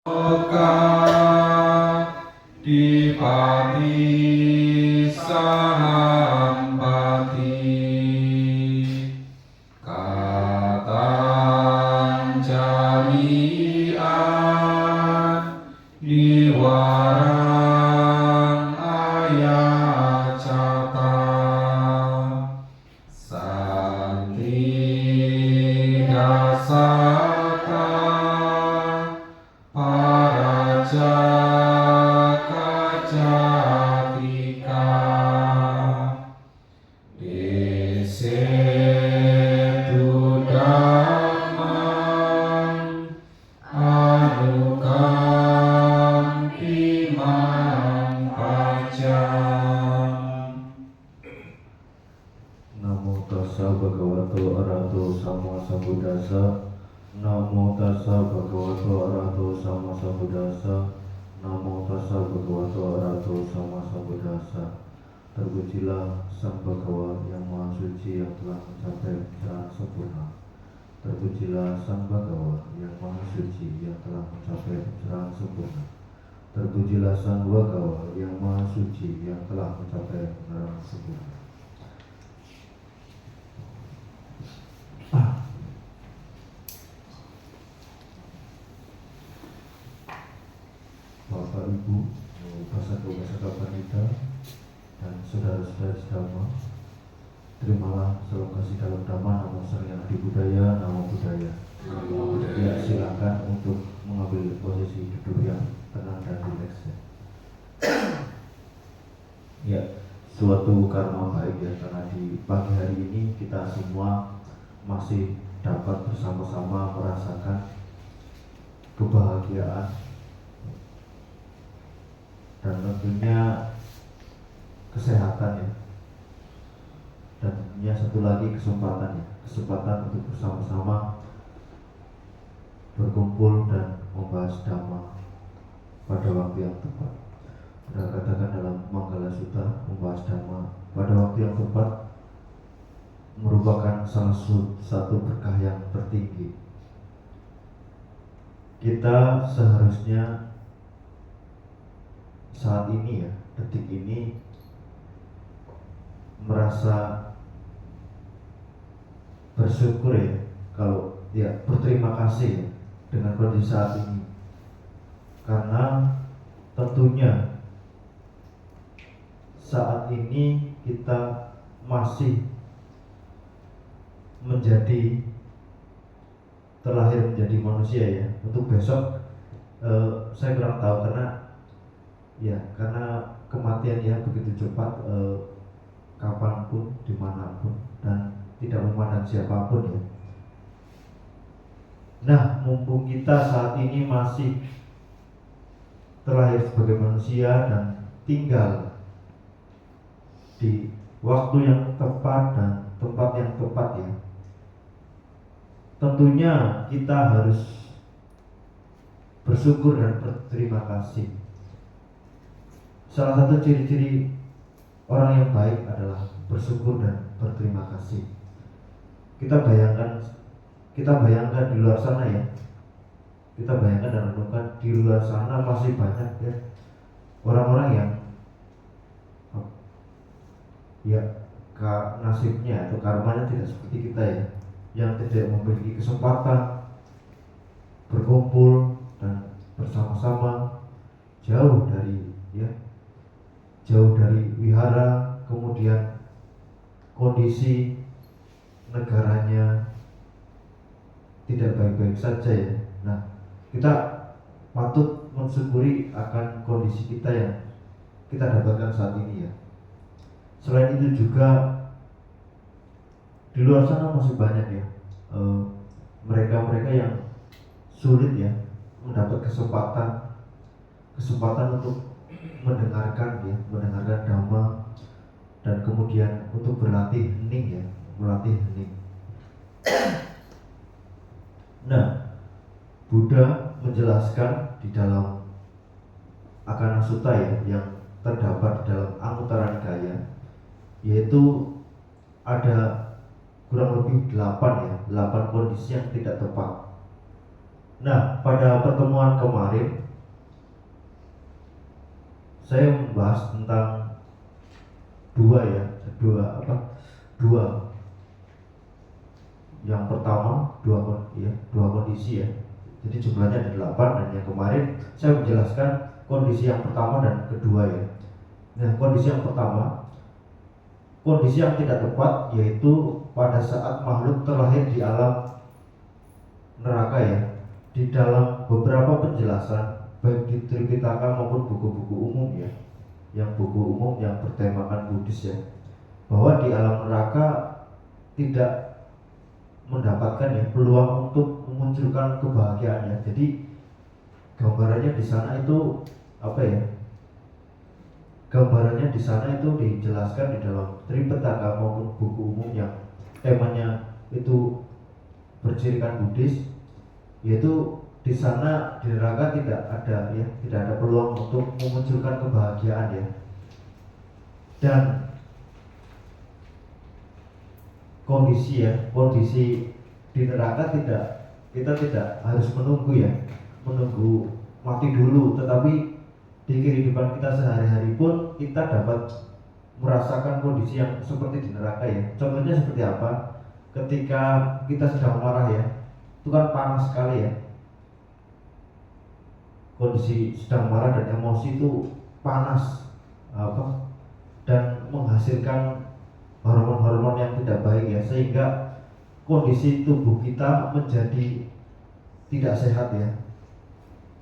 Loka dipati sahampati katang jamian diwarang ayacata santri dasaka paraja kajatika desetu dhammam anukampi pajam. Namo tassa bhagavato arahato sama sambuddhassa. Namo tassa bhagavato arahato sama sambuddhassa. Namo tassa bhagavato arahato sama sambuddhassa. Terpujilah Sang Bhagawa yang Maha Suci yang telah mencapai pencerahan sempurna. Terpujilah Sang Bhagawa yang Maha Suci yang telah mencapai pencerahan sempurna. Terpujilah Sang Bhagawa yang Maha Suci yang telah mencapai pencerahan sempurna. Bapak Ibu, Pasaka Wanita dan saudara-saudara sedama, terimalah salam kasih dalam Dhamma, namo Saryana Adi Budaya, namo Budaya. Ya, silakan untuk mengambil posisi duduk yang tenang dan rileks. Ya, suatu karma baik ya, karena di pagi hari ini kita semua masih dapat bersama-sama merasakan kebahagiaan dan tentunya kesehatan ya, dan tentunya satu lagi kesempatan untuk bersama-sama berkumpul dan membahas Dhamma pada waktu yang tepat. Kita katakan dalam Manggala Sutta, membahas Dhamma pada waktu yang tepat merupakan salah satu berkah yang tertinggi. Kita seharusnya saat ini ya, detik ini merasa bersyukur ya, kalau ya berterima kasih ya dengan kondisi saat ini, karena tentunya saat ini kita masih terlahir menjadi manusia ya. Untuk besok saya kurang tahu, karena kematian ya begitu cepat, kapanpun, dimanapun, dan tidak memandang siapapun ya. Nah, mumpung kita saat ini masih terlahir sebagai manusia dan tinggal di waktu yang tepat dan tempat yang tepat ya, tentunya kita harus bersyukur dan berterima kasih. Salah satu ciri-ciri orang yang baik adalah bersyukur dan berterima kasih. Kita bayangkan di luar sana ya. Kita bayangkan dan renungkan di luar sana masih banyak ya orang-orang yang nasibnya atau karmanya tidak seperti kita ya, yang tidak memiliki kesempatan berkumpul dan bersama-sama jauh dari wihara, kemudian kondisi negaranya tidak baik-baik saja ya. Nah, kita patut mensyukuri akan kondisi kita yang kita dapatkan saat ini ya. Selain itu juga di luar sana masih banyak ya mereka-mereka yang sulit ya mendapat kesempatan untuk mendengarkan Dhamma, dan kemudian untuk melatih hening. Nah, Buddha menjelaskan di dalam Akana Sutta ya, yang terdapat di dalam Anguttara Nikaya, yaitu ada kurang lebih 8 kondisi yang tidak tepat. Nah, pada pertemuan kemarin saya membahas tentang dua. Yang pertama dua kondisi ya. Jadi jumlahnya ada 8, dan yang kemarin saya menjelaskan kondisi yang pertama dan kedua ya. Nah, kondisi yang pertama, kondisi yang tidak tepat, yaitu pada saat makhluk terlahir di alam neraka ya. Di dalam beberapa penjelasan baik di Tripitaka maupun buku-buku umum ya, yang buku umum yang bertemakan Buddhis ya, bahwa di alam neraka tidak mendapatkan ya peluang untuk memunculkan kebahagiaannya. Jadi gambarannya di sana itu apa ya? Gambarannya di sana itu dijelaskan di dalam Tripitaka maupun buku umum yang temanya itu bercirikan Buddhis, yaitu di sana di neraka tidak ada peluang untuk memunculkan kebahagiaan ya. Dan kondisi di neraka kita tidak harus menunggu mati dulu, tetapi di kehidupan kita sehari-hari pun kita dapat merasakan kondisi yang seperti di neraka ya. Contohnya seperti apa? Ketika kita sedang marah ya, itu kan panas sekali ya. Kondisi sedang marah dan emosi itu panas dan menghasilkan hormon-hormon yang tidak baik ya, sehingga kondisi tubuh kita menjadi tidak sehat ya.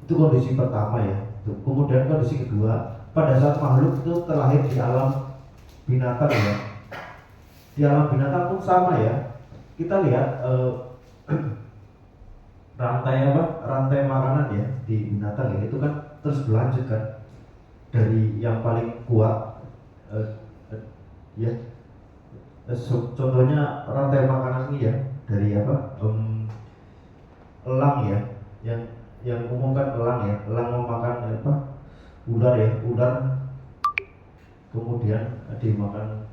Itu kondisi pertama ya. Kemudian kondisi kedua, pada saat makhluk itu terlahir di alam binatang ya. Di alam binatang pun sama ya. Kita lihat rantai makanan ya di binatang ya, itu kan terus berlanjut kan, dari yang paling kuat ya. Contohnya rantai makanan ini ya, dari elang ya, yang umum kan elang ya, elang memakan ular ya, kemudian dimakan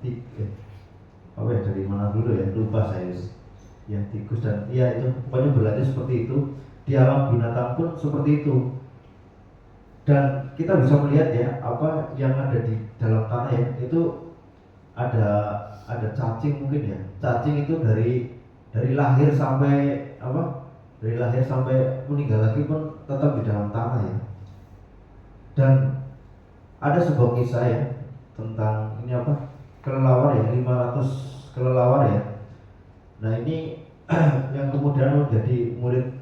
dari mana dulu ya, lupa saya ya, tikus dan ya itu pokoknya berlanjut seperti itu. Di alam binatang pun seperti itu, dan kita bisa melihat ya apa yang ada di dalam tanah ya, itu ada cacing mungkin ya. Cacing itu dari lahir sampai meninggal lagi pun tetap di dalam tanah ya. Dan ada sebuah kisah ya tentang kelelawar ya, 500 kelelawar ya. Nah ini yang kemudian menjadi murid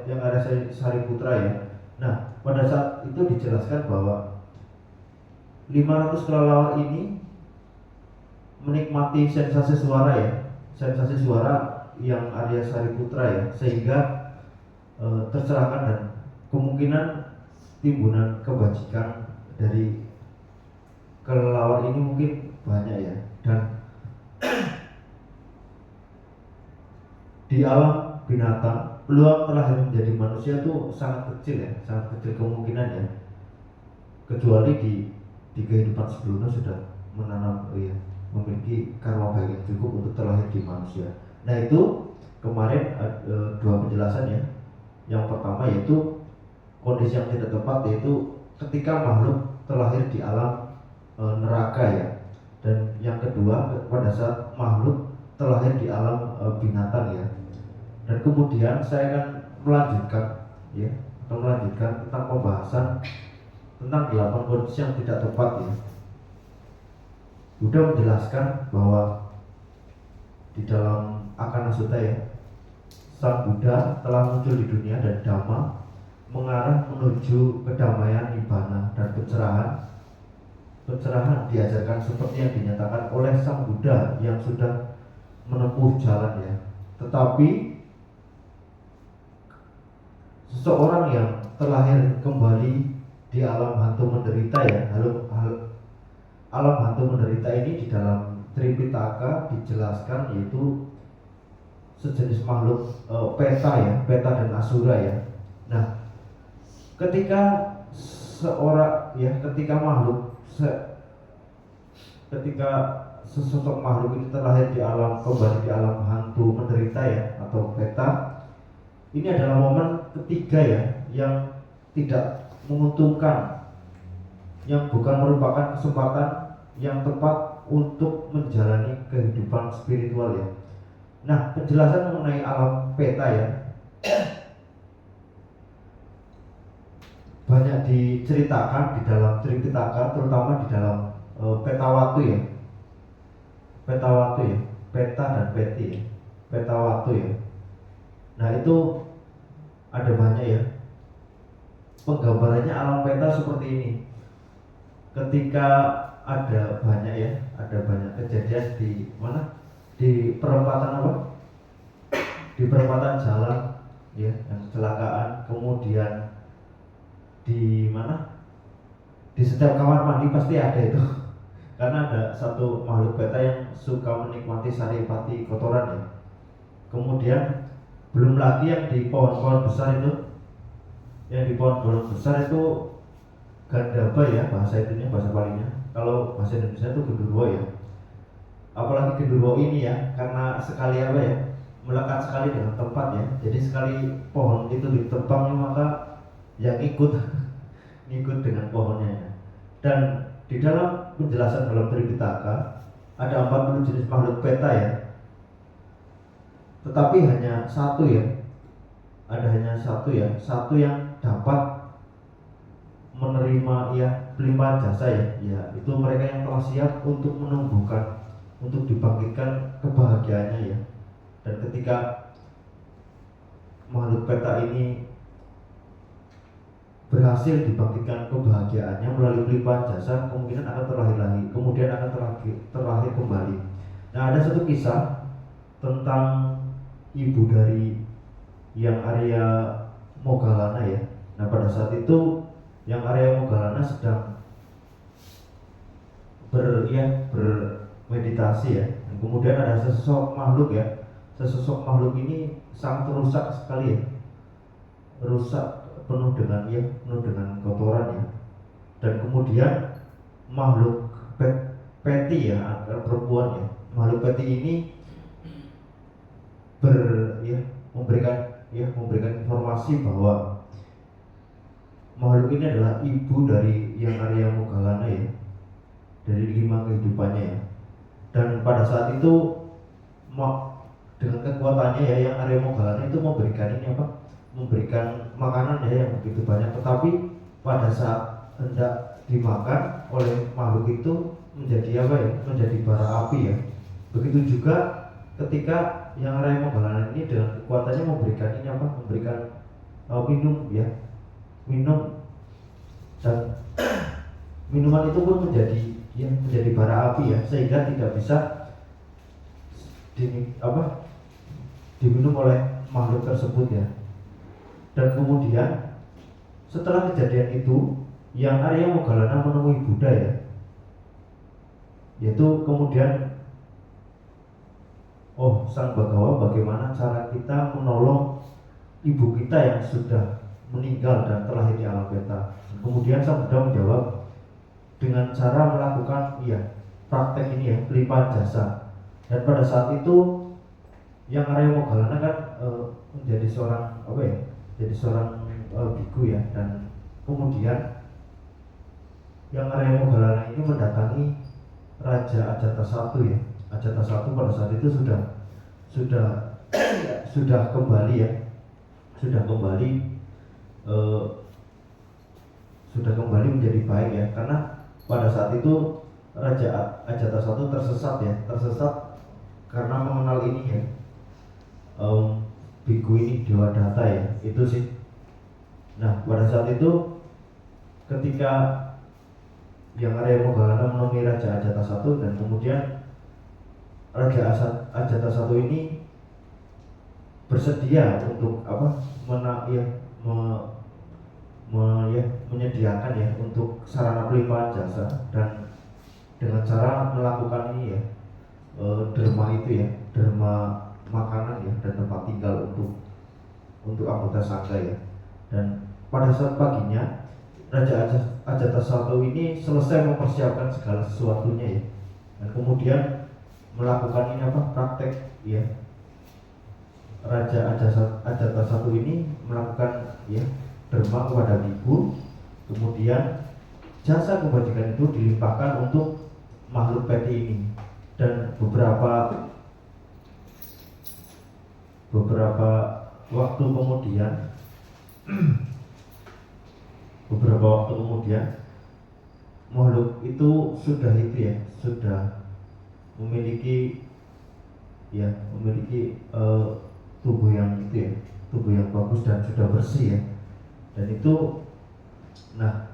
yang ada Sariputra ya. Nah pada saat itu dijelaskan bahwa 500 kelelawar ini menikmati sensasi suara yang Arya Sariputra ya, sehingga tercerahkan, dan kemungkinan timbunan kebajikan dari kelelawar ini mungkin banyak ya. Dan di alam binatang peluang terlahir menjadi manusia itu sangat kecil kemungkinan ya, kecuali di kehidupan sebelumnya sudah memiliki karma baik yang cukup untuk terlahir di manusia. Nah itu kemarin dua penjelasan ya. Yang pertama yaitu kondisi yang tidak tepat, yaitu ketika makhluk terlahir di alam neraka ya. Dan yang kedua pada saat makhluk terlahir di alam binatang ya. Dan kemudian saya akan melanjutkan tentang pembahasan tentang 8 kondisi yang tidak tepat ya. Buddha menjelaskan bahwa di dalam Akana Sutta ya, Sang Buddha telah muncul di dunia dan Dhamma mengarah menuju kedamaian, nibbana, dan pencerahan. Pencerahan diajarkan seperti yang dinyatakan oleh Sang Buddha yang sudah menempuh jalan ya. Tetapi seseorang yang terlahir kembali di alam hantu menderita ya, alam hantu menderita ini di dalam Tripitaka dijelaskan yaitu sejenis makhluk peta dan asura ya. Nah, ketika sesosok makhluk ini terlahir kembali di alam hantu menderita ya, atau peta, ini adalah momen ketiga ya, yang tidak menguntungkan, yang bukan merupakan kesempatan yang tepat untuk menjalani kehidupan spiritual ya. Nah, penjelasan mengenai alam peta ya banyak diceritakan di dalam Tripitaka, terutama di dalam peta waktu ya. Peta waktu ya, peta dan peti ya. Peta waktu ya. Nah, itu ada banyak ya. Penggambarannya alam peta seperti ini. Ketika ada banyak ya, ada banyak kejadian di mana? Di perempatan apa? Di perempatan jalan ya, yang kecelakaan, kemudian di mana? Di setiap kamar mandi pasti ada itu. Karena ada satu makhluk beta yang suka menikmati saripati kotoran ya. Kemudian belum lagi yang di pohon-pohon besar itu, yang di pohon-pohon besar itu gandaba ya bahasa itunya, bahasa Palinya. Kalau bahasa Indonesia itu genderuwo ya. Apalagi genderuwo ini ya, karena sekali apa ya, melekat sekali dengan tempat ya. Jadi sekali pohon itu ditebang maka yang ikut ngikut dengan pohonnya ya. Dan di dalam penjelasan dalam Tripitaka ada 40 jenis makhluk beta ya. Tetapi hanya satu ya. Ada hanya satu ya, satu yang dapat menerima ya pelimpahan jasa ya. Ya, itu mereka yang telah siap untuk menumbuhkan, untuk dibangkitkan kebahagiaannya ya. Dan ketika makhluk beta ini berhasil dibangkitkan kebahagiaannya melalui pelimpahan jasa, kemungkinan akan terlahir lagi, kemudian akan terlahir kembali. Nah, ada satu kisah tentang ibu dari yang Arya Moggallana ya. Nah, pada saat itu yang Arya Moggallana sedang bermeditasi ya. Dan kemudian ada sesosok makhluk ya. Sesosok makhluk ini sangat rusak sekali ya. Rusak, penuh dengan kotoran ya. Dan kemudian makhluk peti ya, perempuan ya, makhluk peti ini memberikan informasi bahwa makhluk ini adalah ibu dari yang Arya Moggallana ya, dari 5 kehidupannya ya. Dan pada saat itu dengan kekuatannya ya, yang Arya Moggallana itu memberikan makanan ya yang begitu banyak, tetapi pada saat hendak dimakan oleh makhluk itu menjadi bara api ya. Begitu juga ketika yang Arya Moggallana ini dengan kekuatannya memberikan minum ya, minum, dan minuman itu pun menjadi bara api ya, sehingga tidak bisa diminum oleh makhluk tersebut ya. Dan kemudian setelah kejadian itu, yang Arya Moggallana menemui Buddha ya, yaitu kemudian, oh Sang Bagawa, bagaimana cara kita menolong ibu kita yang sudah meninggal dan terlahir di alam beta. Kemudian Sang Buddha menjawab dengan cara melakukan praktek ini ya, pelimpahan jasa. Dan pada saat itu yang Arya Moggallana kan menjadi seorang biku ya. Dan kemudian yang Arya Moggallana ini mendatangi Raja Ajatasattu ya. Ajatasattu pada saat itu sudah kembali ya, sudah kembali menjadi baik ya. Karena pada saat itu Raja Ajatasattu tersesat karena mengenal ini ya, biku ini Dewadatta ya, itu sih. Nah, pada saat itu ketika yang Arya Moggallana menemui Raja Ajatasattu, dan kemudian Raja Ajatasattu ini bersedia untuk menyediakan ya untuk sarana pelimpahan jasa, dan dengan cara melakukan ini ya, derma itu ya, derma makanan ya, dan tempat tinggal untuk anggota sangga ya. Dan pada saat paginya Raja Ajatasattu ini selesai mempersiapkan segala sesuatunya ya, dan kemudian melakukan praktek ya, Raja Ajatasattu ini melakukan ya derma kepada Biku, kemudian jasa kebajikan itu dilimpahkan untuk makhluk peti ini, dan beberapa waktu kemudian makhluk itu sudah memiliki tubuh yang tubuh yang bagus dan sudah bersih ya. Dan itu, nah,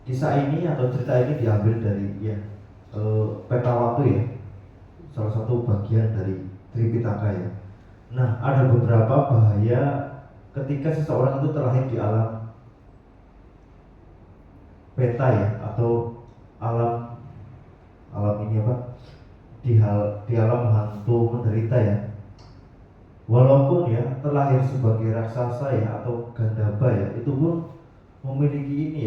kisah ini atau cerita ini diambil dari peta waktu ya, salah satu bagian dari Tripitaka ya. Nah, ada beberapa bahaya ketika seseorang itu terlahir di alam peta ya, atau alam ini di alam hantu menderita ya. Walaupun ya terlahir sebagai raksasa ya atau gandaba ya, itu pun memiliki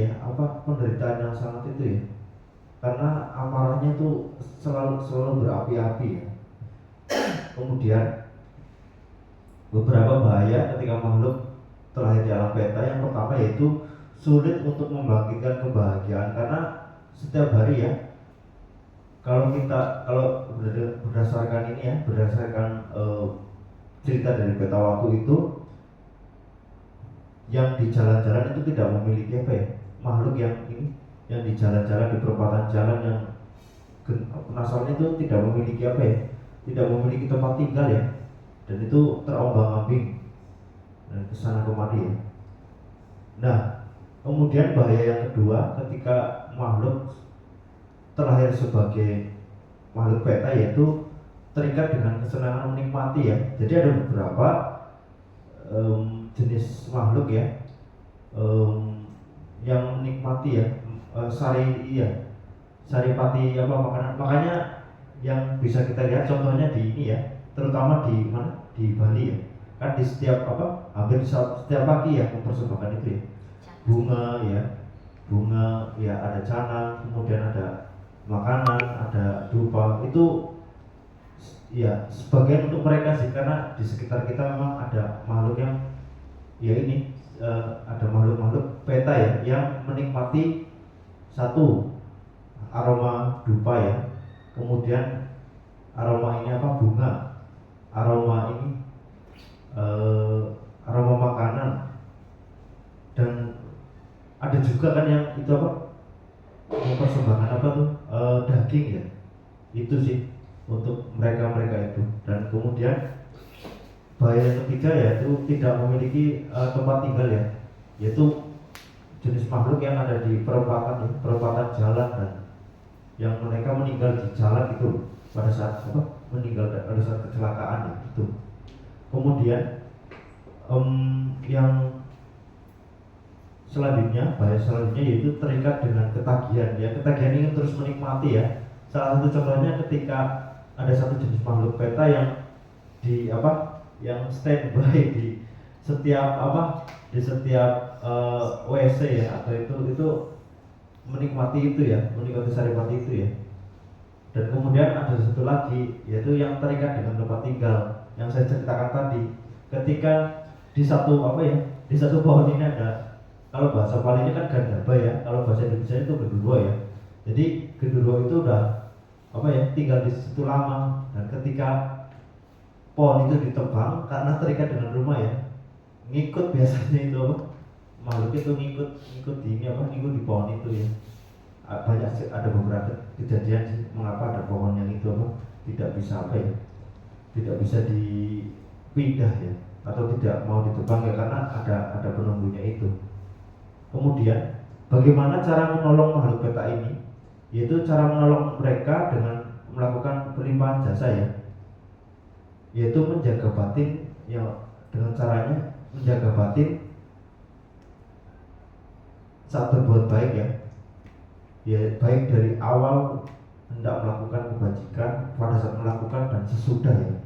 penderitaan yang sangat itu ya, karena amarahnya itu selalu berapi-api ya. Kemudian beberapa bahaya ketika makhluk terlahir di alam peta, yang pertama yaitu sulit untuk membangkitkan kebahagiaan, karena setiap hari ya, kalau berdasarkan cerita dari peta waktu itu, yang di jalan-jalan itu tidak memiliki makhluk yang di jalan-jalan, di perempatan jalan yang penasaran itu tidak memiliki tidak memiliki tempat tinggal ya, dan itu terombang-ambing dan kesana kemari ya. Nah, kemudian bahaya yang kedua ketika makhluk terlahir sebagai makhluk peta, yaitu terikat dengan kesenangan menikmati ya. Jadi ada beberapa jenis makhluk ya yang menikmati ya, saripati makanan. Makanya yang bisa kita lihat contohnya di ini ya, terutama di Bali ya, kan di setiap hampir setiap pagi ya mempersembahkan itu ya, bunga ya, ada canang, kemudian ada makanan, ada dupa. Itu ya sebagian untuk mereka sih, karena di sekitar kita memang ada makhluk yang ada makhluk peta ya yang menikmati satu aroma dupa ya, kemudian aroma ini bunga, aroma ini aroma makanan, dan ada juga kan yang itu mempersembahkan daging ya. Itu sih untuk mereka itu. Dan kemudian bahaya yang ketiga yaitu tidak memiliki tempat tinggal ya, yaitu jenis makhluk yang ada di perempatan jalan, dan yang mereka meninggal di jalan itu pada saat pada saat kecelakaan ya, itu. Kemudian yang bahaya selanjutnya yaitu terikat dengan ketagihan ya. Ketagihan ingin terus menikmati ya. Salah satu contohnya ketika ada satu jenis makhluk peta yang yang standby di setiap WC ya, atau itu menikmati saripati itu ya. Dan kemudian ada satu lagi yaitu yang terikat dengan tempat tinggal yang saya ceritakan tadi. Ketika di satu pohon ini ada, kalau bahasa Palinya kan gandaba ya, kalau bahasa Indonesia itu genderuwo ya. Jadi genderuwo itu udah tinggal di situ lama, dan ketika pohon itu ditebang karena terikat dengan rumah ya, ngikut biasanya itu makhluk itu ngikut di pohon itu ya. Ada beberapa kejadian sih mengapa ada pohon yang itu tidak bisa dipindah ya, atau tidak mau ditebang ya, karena ada penunggunya itu. Kemudian bagaimana cara menolong makhluk peta ini? Yaitu cara menolong mereka dengan melakukan pelimpahan jasa ya, yaitu menjaga batin ya, dengan caranya menjaga batin saat berbuat baik ya, baik dari awal hendak melakukan kebajikan, pada saat melakukan, dan sesudah ya.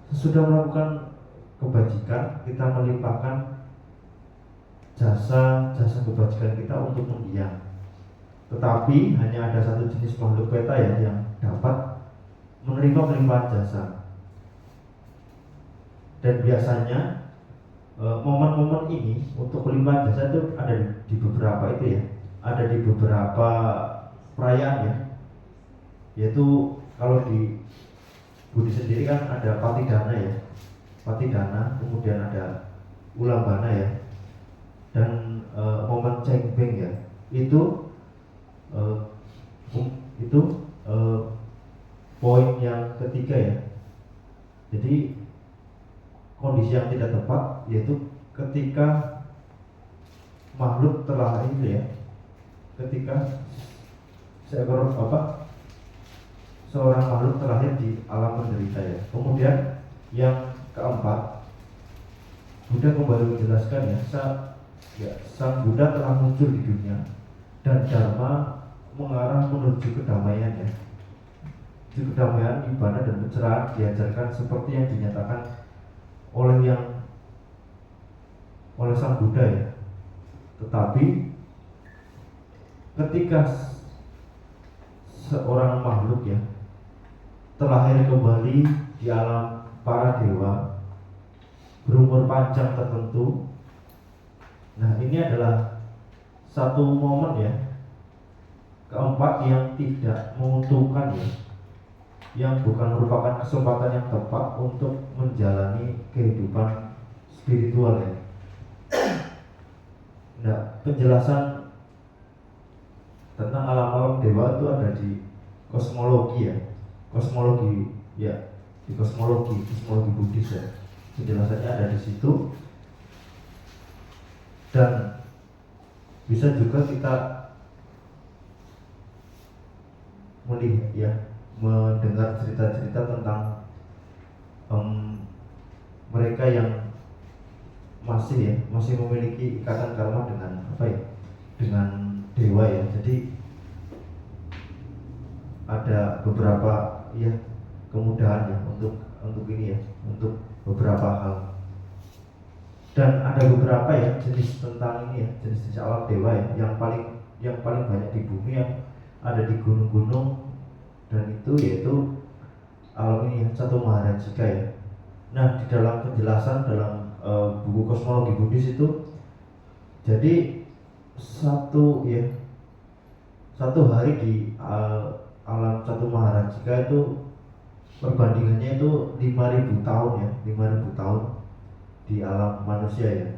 Sesudah melakukan kebajikan, kita melimpahkan jasa kebajikan kita untuk mendiang. Tetapi hanya ada satu jenis makhluk peta ya yang dapat menerima pelimpahan jasa, Dan biasanya momen-momen ini untuk pelimpahan jasa itu ada di beberapa itu ya, ada di beberapa perayaan ya, yaitu kalau di Budi sendiri kan ada Patidana ya, Patidana, kemudian ada Ulambana ya, dan momen Cengbeng ya, itu itu poin yang ketiga ya. Jadi kondisi yang tidak tepat yaitu ketika makhluk telah ini ya, ketika seorang makhluk terlahir di alam menderita ya. Kemudian yang keempat, Buddha kembali menjelaskan ya, sang Buddha telah muncul di dunia dan Dharma mengarah menuju kedamaian ya. Kedamaian, ibadah dan pencerahan diajarkan seperti yang dinyatakan oleh sang Buddha ya. Tetapi ketika seorang makhluk ya terlahir kembali di alam para dewa berumur panjang tertentu, nah ini adalah satu momen ya keempat yang tidak menguntungkan ya, yang bukan merupakan kesempatan yang tepat untuk menjalani kehidupan spiritual ya. Nah, penjelasan tentang alam-alam dewa itu ada di kosmologi ya, di kosmologi Buddhis ya. Penjelasannya ada di situ, dan bisa juga kita melihat ya, mendengar cerita-cerita tentang mereka yang masih memiliki ikatan karma dengan dengan dewa ya. Jadi ada beberapa ya kemudahan ya untuk ini ya, untuk beberapa hal. Dan ada beberapa ya jenis tentang ini ya, jenis alam dewa ya, yang paling banyak di bumi yang ada di gunung-gunung, dan itu yaitu alam ini ya, Satu Maharajika ya. Nah, di dalam penjelasan dalam buku kosmologi Buddhis itu, jadi satu hari di alam Satu Maharajika itu perbandingannya itu 5.000 tahun ya, 5.000 tahun di alam manusia ya,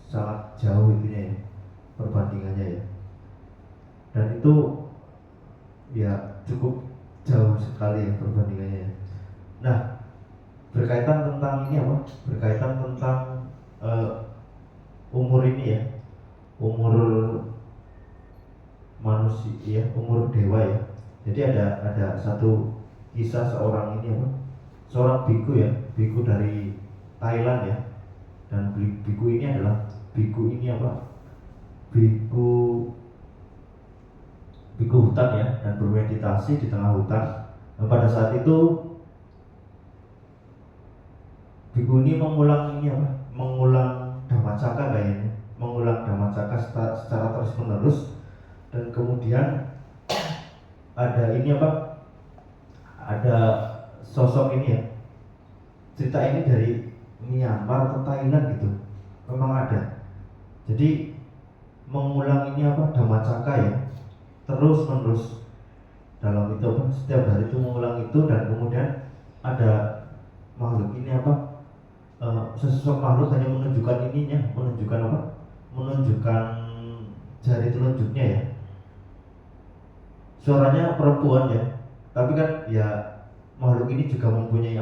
sangat jauh itunya ya perbandingannya ya, dan itu ya cukup jauh sekali ya perbandingannya ya. Nah, berkaitan tentang ini berkaitan tentang umur ini ya, umur manusia ya, umur dewa ya. Jadi ada satu kisah seorang ini seorang biku ya, biku dari Thailand ya, dan biku ini adalah biku hutan ya, dan bermeditasi di tengah hutan. Nah, pada saat itu biku ini mengulang Dhammacakka kayaknya, mengulang Dhammacakka secara terus menerus, dan kemudian ada ada sosok ini ya, cerita ini dari Myanmar atau Thailand gitu, memang ada. Jadi mengulang ini Dhammacakka ya, terus menerus dalam itu setiap hari itu mengulang itu, dan kemudian ada makhluk ini sesosok makhluk hanya menunjukkan jari telunjuknya ya, suaranya perempuan ya, tapi kan ya makhluk ini juga mempunyai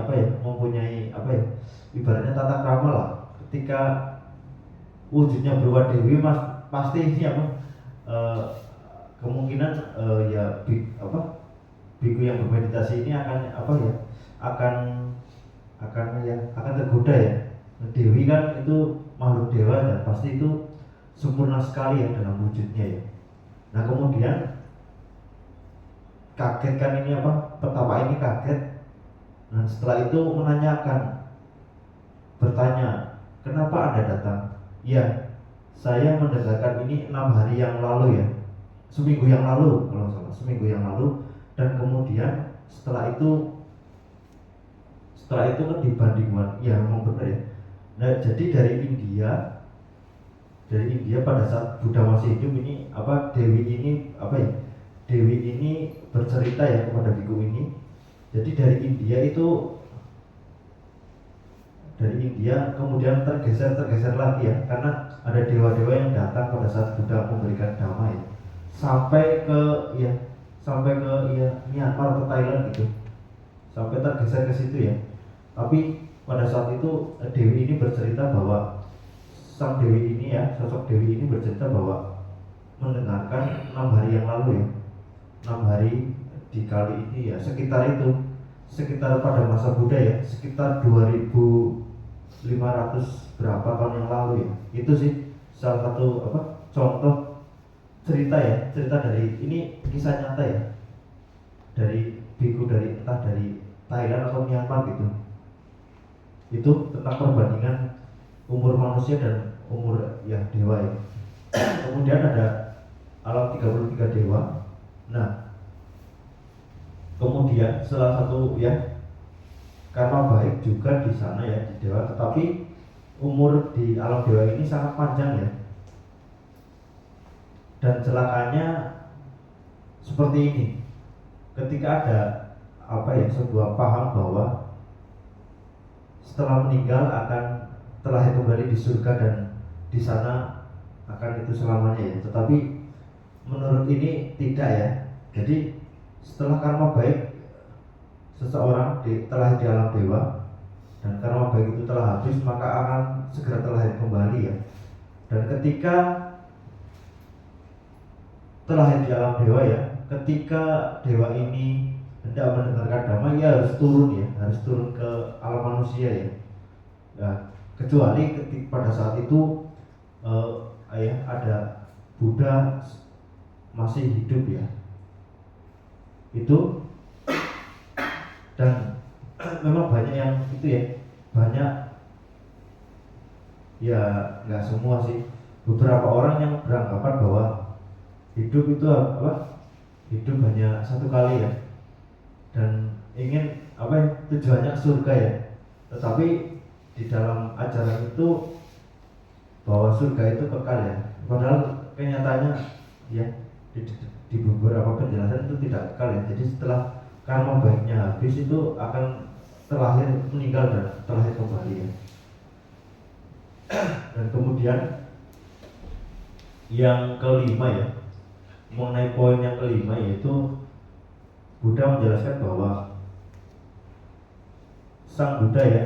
ibaratnya tata krama lah. Ketika wujudnya berupa dewi, pasti ini kemungkinan biku yang bermeditasi ini akan tergoda ya. Dewi kan itu makhluk dewa, dan pasti itu sempurna sekali ya dalam wujudnya ya. Nah, kemudian kaget kan ini petapa ini kaget. Nah, setelah itu bertanya, kenapa Anda datang? Ya, saya mendengarkan ini 6 hari yang lalu ya, seminggu yang lalu kalau salah, seminggu yang lalu. Dan kemudian setelah itu Setelah itu kan dibandingkan, ya memang benar ya. Nah jadi dari India pada saat Buddha masih hidup ini Dewi ini Dewi ini bercerita ya kepada biku ini. Jadi dari India kemudian tergeser lagi ya, karena ada dewa-dewa yang datang pada saat Buddha memberikan dhamma ya, sampai ke Myanmar atau Thailand gitu, sampai tergeser ke situ ya. Tapi pada saat itu Dewi ini bercerita bahwa sosok Dewi ini bercerita bahwa mendengarkan 6 hari yang lalu ya, 6 hari di kali ini ya, sekitar pada masa Buddha ya, sekitar 2500 berapa tahun yang lalu ya. Itu sih salah satu contoh cerita dari ini, kisah nyata ya, dari biku dari entah dari Thailand atau Myanmar gitu. Itu tentang perbandingan umur manusia dan umur ya dewa ya. Kemudian ada alam 33 dewa. Nah, kemudian salah satu ya karma baik juga di sana ya, di dewa, tetapi umur di alam dewa ini sangat panjang ya. Dan celakanya seperti ini, ketika ada sebuah paham bahwa setelah meninggal akan terlahir kembali di surga dan di sana akan itu selamanya ya. Tetapi menurut ini tidak ya. Jadi setelah karma baik seseorang terlahir di alam dewa dan karma baik itu telah habis, maka akan segera terlahir kembali ya. Dan ketika terlahir di alam dewa ya, ketika dewa ini hendak mendengarkan dhamma, ia harus turun ke alam manusia ya. Nah, kecuali pada saat itu ada Buddha masih hidup ya. Itu dan memang banyak yang itu ya, banyak ya, nggak semua sih, beberapa orang yang beranggapan bahwa hidup itu hidup hanya satu kali ya, dan ingin tujuannya surga ya. Tetapi di dalam ajaran itu bahwa surga itu kekal ya, padahal kenyataannya ya di beberapa penjelasan itu tidak kekal ya. Jadi setelah karma baiknya habis itu akan terlahir, meninggal dan terlahir kembali ya. Dan kemudian yang kelima ya, mengenai poin yang kelima, yaitu Buddha menjelaskan bahwa Sang Buddha ya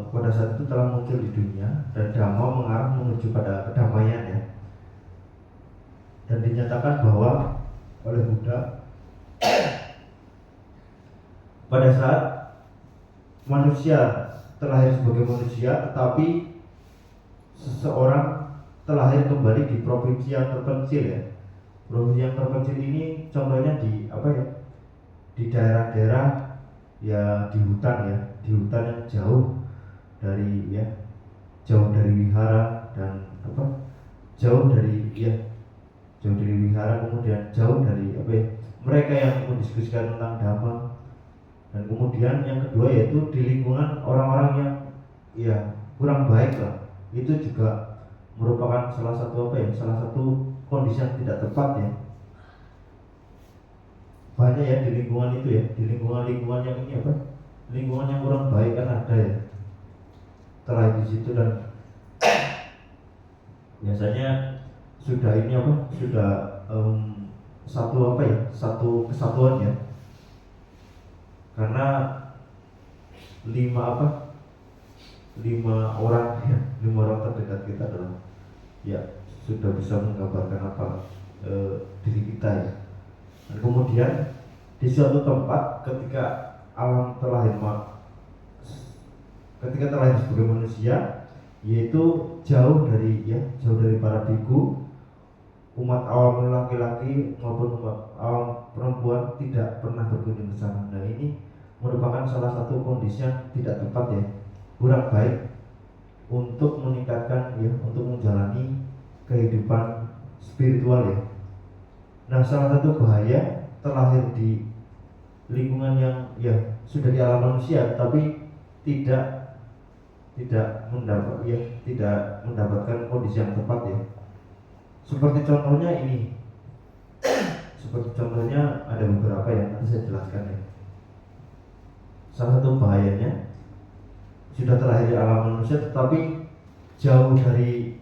pada saat itu telah muncul di dunia dan Dhamma mengarah menuju pada kedamaian ya. Dan dinyatakan bahwa oleh Buddha pada saat manusia terlahir sebagai manusia, tetapi seseorang terlahir kembali di provinsi yang terpencil ya. Provinsi yang terpencil ini contohnya di daerah-daerah ya, di hutan yang jauh dari wihara dan jauh dari wihara, kemudian jauh dari mereka yang mendiskusikan tentang dhamma. Dan kemudian yang kedua yaitu di lingkungan orang-orang yang ya kurang baik lah. Itu juga merupakan salah satu kondisi yang tidak tepat ya. Banyak ya di lingkungan itu ya, di lingkungan yang ini lingkungan yang kurang baik kan ada ya, terlahir di situ. Dan biasanya sudah satu kesatuan ya, karena lima orang terdekat kita adalah ya sudah bisa menggambarkan diri kita ya. Dan kemudian di suatu tempat ketika terlahir sebagai manusia, yaitu jauh dari para biku, umat awam laki-laki maupun umat awam perempuan tidak pernah berkunjung ke sana. Nah, ini merupakan salah satu kondisi yang tidak tepat ya, kurang baik untuk meningkatkan ya, untuk menjalani kehidupan spiritual ya. Nah, salah satu bahaya terlahir di lingkungan yang ya sudah di alam manusia, tapi tidak tidak mendapatkan kondisi yang tepat ya. Seperti contohnya ini, seperti contohnya ada beberapa yang nanti saya jelaskan ya. Salah satu bahayanya sudah terlahir di alam manusia tetapi jauh dari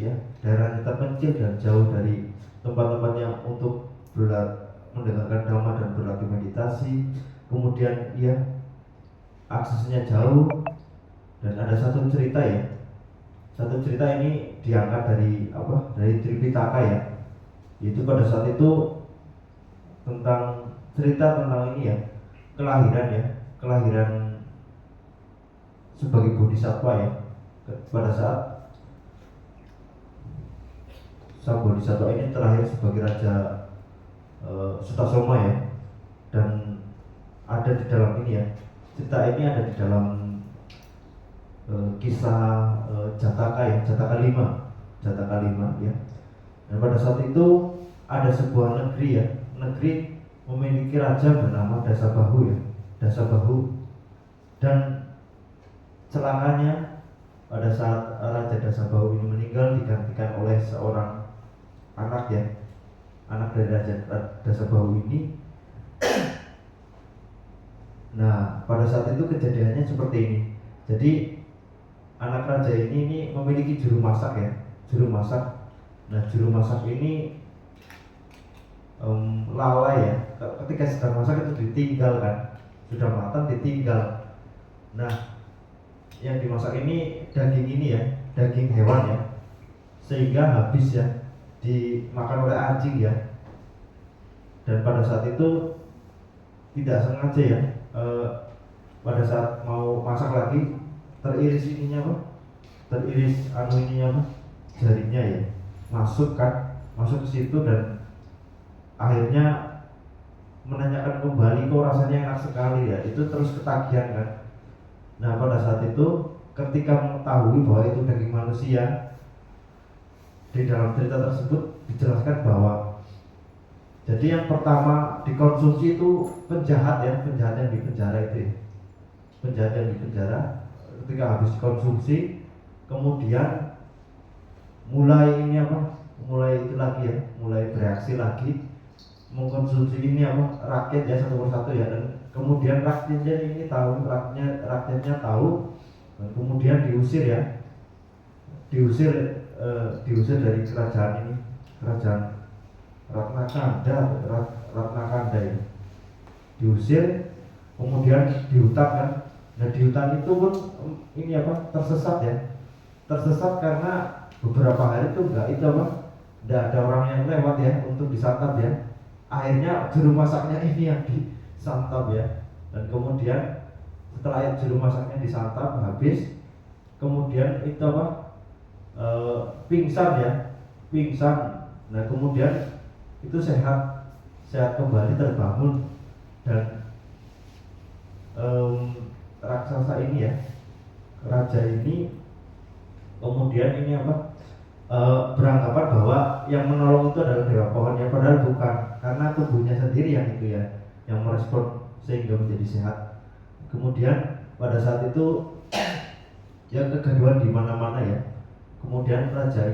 ya daerahnya terpencil dan jauh dari tempat-tempatnya untuk mendengarkan dhamma dan berlatih meditasi. Kemudian ya aksesnya jauh. Dan ada satu cerita ya, satu cerita ini diangkat dari Tripitaka ya, yaitu pada saat itu tentang cerita tentang ini ya, kelahiran sebagai bodhisattva ya. Pada saat sang bodhisattva ini terlahir sebagai raja Sutasoma ya, dan ada di dalam ini ya, cerita ini ada di dalam kisah Jataka 5 ya. Dan pada saat itu ada sebuah negeri ya, negeri memiliki raja bernama Dasabahu ya, Dasabahu. Dan celakanya pada saat Raja Dasabahu ini meninggal digantikan oleh seorang anak ya, anak dari Raja Dasabahu ini. Nah pada saat itu kejadiannya seperti ini. Jadi anak raja ini memiliki juru masak ya, juru masak. Nah juru masak ini lalai ya, ketika sedang masak itu ditinggal kan, sudah matang ditinggal. Nah yang dimasak ini daging ini ya, daging hewan ya, sehingga habis ya, dimakan oleh anjing ya. Dan pada saat itu tidak sengaja ya, pada saat mau masak lagi teriris ininya apa? Teriris jaringnya ya, masuk ke situ dan akhirnya menanyakan kembali, kok rasanya enak sekali ya. Itu terus ketagihan kan. Nah pada saat itu ketika mengetahui bahwa itu daging manusia, di dalam cerita tersebut dijelaskan bahwa jadi yang pertama dikonsumsi itu penjahat yang di penjara itu ya. Penjahat yang di penjara ketika habis dikonsumsi kemudian mulai itu lagi ya, mulai bereaksi lagi mengkonsumsi rakyat ya, satu persatu ya. Dan kemudian rakyatnya tahu dan kemudian diusir dari kerajaan Ratnakanda ya, diusir kemudian dihutan kan. Nah di hutan itu pun tersesat karena beberapa hari itu enggak ada orang yang lewat ya untuk disantap ya. Akhirnya juru masaknya ini yang disantap ya. Dan kemudian setelah juru masaknya disantap habis, kemudian itu pingsan. Nah kemudian itu sehat kembali, terbangun. Dan raksasa ini ya, raja ini kemudian beranggapan bahwa yang menolong itu adalah dewa pohon ya, padahal bukan, karena tubuhnya sendiri yang itu ya, yang merespon sehingga menjadi sehat. Kemudian pada saat itu yang kegaduhan di mana-mana ya. Kemudian raja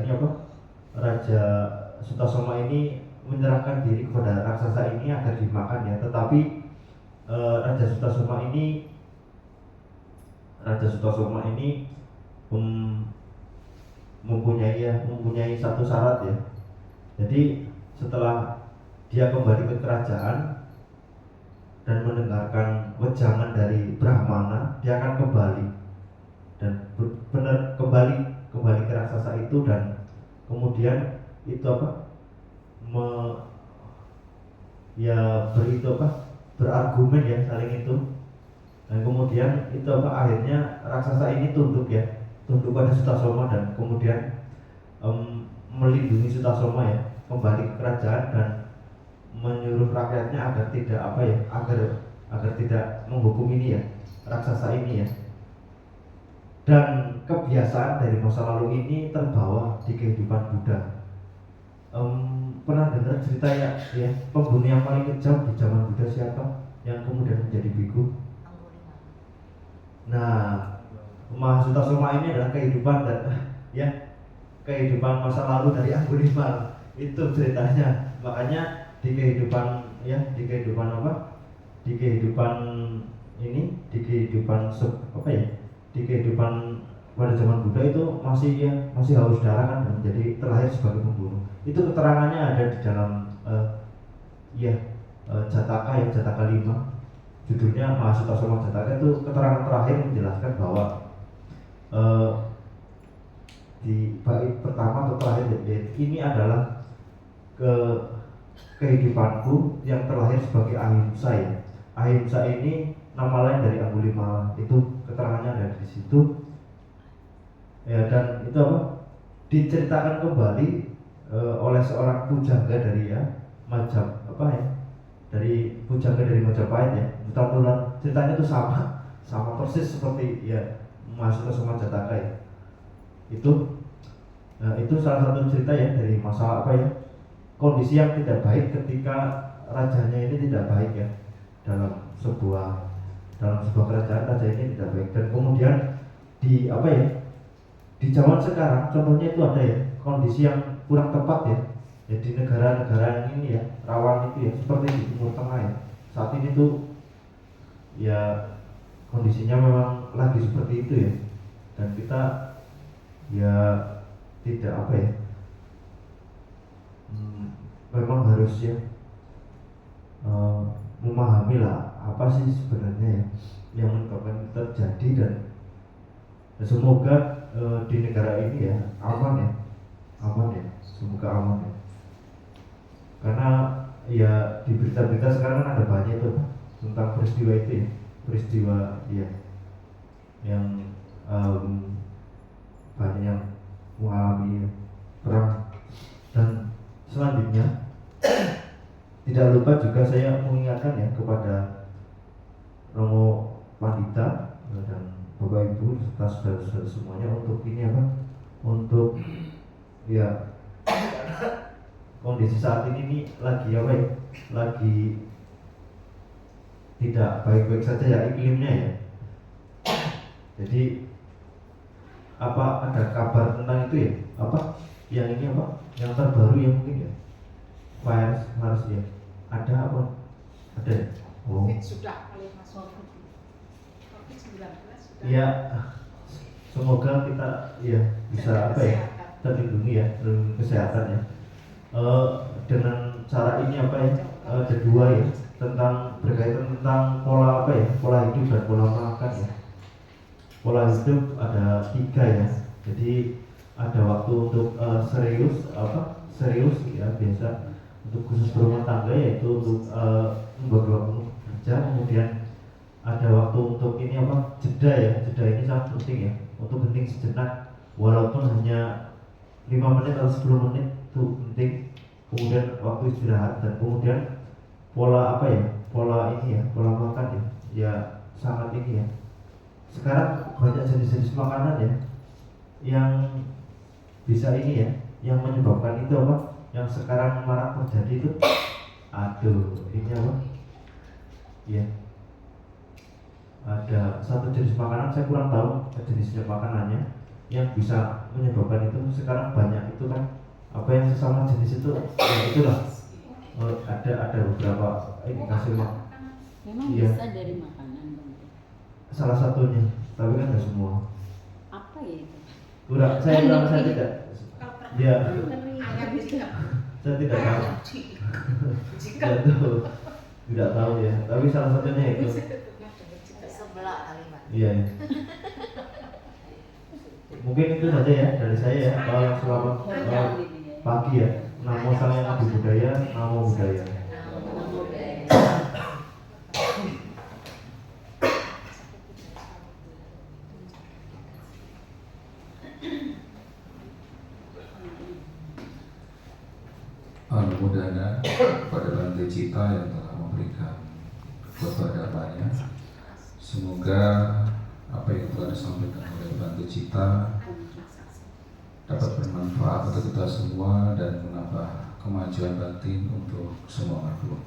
Sutasoma ini menyerahkan diri kepada raksasa ini agar dimakan ya. Tetapi Raja Sutasoma ini mempunyai satu syarat ya. Jadi setelah dia kembali ke kerajaan dan mendengarkan wejangan dari Brahmana, dia akan kembali dan benar kembali ke raksasa itu. Dan kemudian itu berargumen ya, saling itu. Dan kemudian itu akhirnya raksasa ini tunduk pada Sutasoma dan kemudian melindungi Sutasoma ya, kembali ke kerajaan dan menyuruh rakyatnya agar tidak agar tidak menghukum ini ya, raksasa ini ya. Dan kebiasaan dari masa lalu ini terbawa di kehidupan Buddha. Pernah dengar cerita ya, pembunuh yang paling kejam di zaman Buddha siapa? Yang kemudian menjadi biku? Nah, Mahasutasoma ini adalah kehidupan dan ya kehidupan masa lalu dari Angulimala. Itu ceritanya. Makanya di kehidupan di kehidupan apa? Di kehidupan ini, di kehidupan apa ya? Di kehidupan pada zaman Buddha itu masih haus darah kan, jadi terlahir sebagai pembunuh. Itu keterangannya ada di dalam Jataka 5. Judulnya Mahasutasoma Jataka. Itu keterangan terakhir menjelaskan bahwa di bait pertama atau terakhir ini adalah kehidupanku yang terlahir sebagai ahimsa ya. Ahimsa ini nama lain dari Angulimala. Itu keterangannya ada di situ. Ya, dan itu apa? Diceritakan kembali oleh seorang pujangga dari Majap dari pujangga dari Majapahit ya. Betul-betul ceritanya itu sama persis seperti Mahasutasoma Jataka ya. Itu salah satu cerita ya dari masa kondisi yang tidak baik ketika rajanya ini tidak baik ya, dalam sebuah kerajaan raja ini tidak baik, dan kemudian di zaman sekarang contohnya itu ada ya kondisi yang kurang tepat ya di negara-negara ini ya rawan itu ya, seperti di Timur Tengah ya saat ini tuh ya kondisinya memang lagi seperti itu ya, dan kita ya tidak memang harus memahami lah apa sih sebenarnya yang menyebabkan terjadi, dan semoga di negara ini ya aman ya, semoga aman ya, karena ya di berita-berita sekarang kan ada banyak tuh tentang peristiwa itu ya, peristiwa yang banyak yang mengalami perang. Dan selanjutnya tidak lupa juga saya mengingatkan ya kepada Romo Pandita dan Bapak Ibu serta saudara-saudara semuanya untuk ini untuk kondisi saat ini nih lagi tidak baik-baik saja ya iklimnya ya. Jadi ada kabar tentang itu ya, yang terbaru ya mungkin ya, virus ya, ada ada ya? Oh Sudah oleh Mas COVID-19 sudah. Ya, semoga kita bisa terlindungi ya, terlindungi kesehatan ya. Dengan cara ini ada dua ya, berkaitan tentang pola hidup dan pola makan ya. Pola hidup ada 3 ya. Jadi ada waktu untuk serius ya biasa untuk khusus berumah tangga, yaitu untuk membagi waktu kerja. Kemudian ada waktu untuk ini jeda ya. Jeda ini sangat penting ya, untuk penting sejenak walaupun hanya 5 menit atau 10 menit itu penting. Kemudian waktu istirahat, dan kemudian pola pola makan ya sangat ini ya. Sekarang banyak jenis-jenis makanan ya yang bisa ini ya, yang menyebabkan itu yang sekarang marak terjadi itu. Ini ya, ada satu jenis makanan, saya kurang tahu jenisnya makanannya, yang bisa menyebabkan itu sekarang banyak itu kan yang sesama jenis itu ya itulah. Ada beberapa indikasi memang iya, bisa dari makanan Bang. salah satunya, tapi kan nggak semua. Apa ya itu? Saya tidak ya, saya tidak tahu. Saya tidak tahu ya, tapi salah satunya itu Sebelah kali Pak. iya ya. Mungkin itu saja ya dari saya ya. Selamat pagi ya. Namo Sang Yang Adi Budaya, Namo Buddhaya. Anumodana pada Bante Cita yang telah memberikan keberadabannya. Semoga apa yang telah disampaikan oleh Bante Cita dapat bermanfaat untuk kita semua dan menambah kemajuan batin untuk semua makhluk.